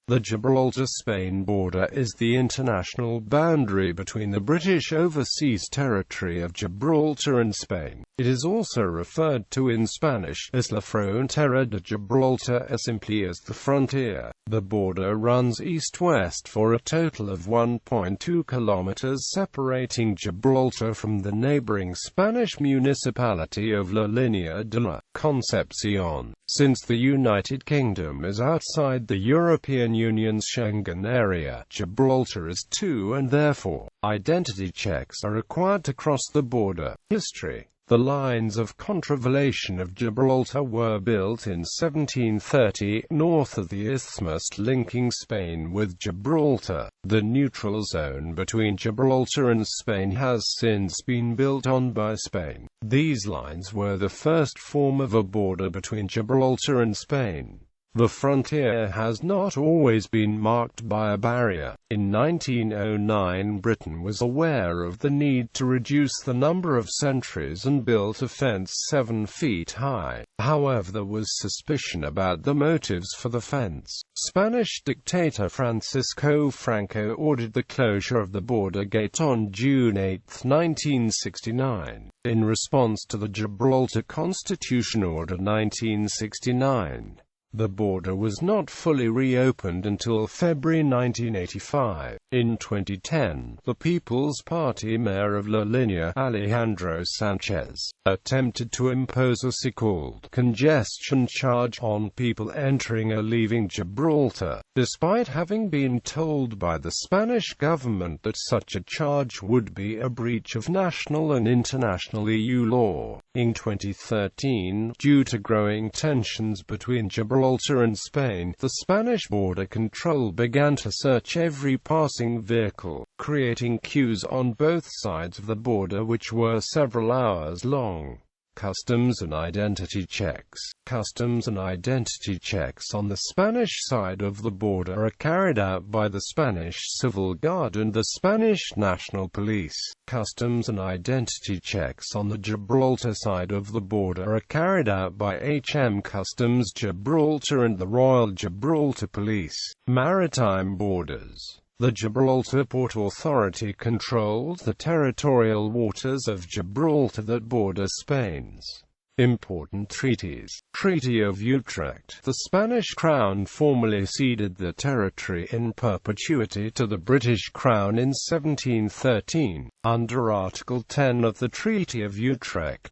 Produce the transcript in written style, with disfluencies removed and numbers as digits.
The Gibraltar-Spain border is the international boundary between the British Overseas Territory of Gibraltar and Spain. It is also referred to in Spanish as la frontera de Gibraltar or simply as the frontier. The border runs east-west for a total of 1.2 kilometers, separating Gibraltar from the neighbouring Spanish municipality of La Línea de la Concepción. Since the United Kingdom is outside the European Union's Schengen area, Gibraltar is too, and therefore, identity checks are required to cross the border. History. The lines of contravallation of Gibraltar were built in 1730, north of the isthmus linking Spain with Gibraltar. The neutral zone between Gibraltar and Spain has since been built on by Spain. These lines were the first form of a border between Gibraltar and Spain. The frontier has not always been marked by a barrier. In 1909, Britain was aware of the need to reduce the number of sentries and built a fence 7 feet high. However, there was suspicion about the motives for the fence. Spanish dictator Francisco Franco ordered the closure of the border gate on June 8, 1969, in response to the Gibraltar Constitution Order 1969. The border was not fully reopened until February 1985. In 2010, the People's Party mayor of La Línea, Alejandro Sanchez, attempted to impose a so-called congestion charge on people entering or leaving Gibraltar, despite having been told by the Spanish government that such a charge would be a breach of national and international EU law. In 2013, due to growing tensions between Gibraltar and Spain, the Spanish border control began to search every passing vehicle, creating queues on both sides of the border which were several hours long. Customs and identity checks. Customs and identity checks on the Spanish side of the border are carried out by the Spanish Civil Guard and the Spanish National Police. Customs and identity checks on the Gibraltar side of the border are carried out by HM Customs Gibraltar and the Royal Gibraltar Police. Maritime Borders. The Gibraltar Port Authority controls the territorial waters of Gibraltar that border Spain's important treaties. Treaty of Utrecht. The Spanish Crown formally ceded the territory in perpetuity to the British Crown in 1713. Under Article 10 of the Treaty of Utrecht,